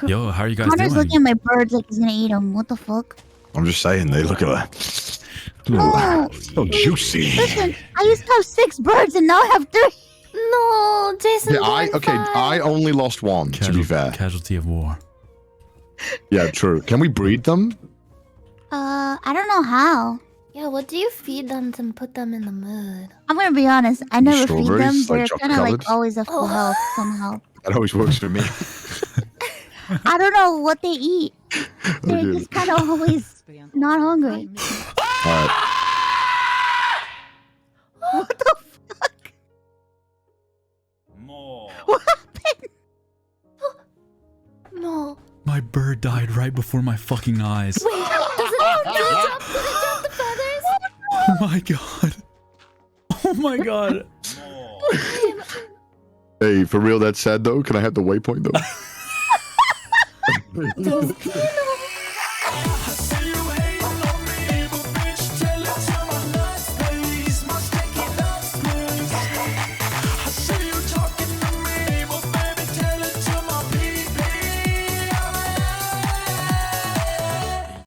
Yo, how are you guys Connor's doing? looking at my birds like he's gonna eat them. What the fuck? I'm just saying, they look like No. so juicy. Listen, I used to have 6 birds and now I have 3. No, Jason. Yeah, I only lost one, to be fair. Casualty of war. Yeah, true. Can we breed them? I don't know how. Yeah, what do you feed them to put them in the mood? I'm gonna be honest. I never feed them. Strawberries, like They're chocolate kind of like colored? always at full health somehow. That always works for me. I don't know what they eat. They're Okay. just kind of always not hungry. Alright. What the fuck? What happened? No. My bird died right before my fucking eyes. Wait, did it drop the feathers? Oh my god. Oh my god. Hey, for real, that's sad though. Can I have the waypoint though? Do you know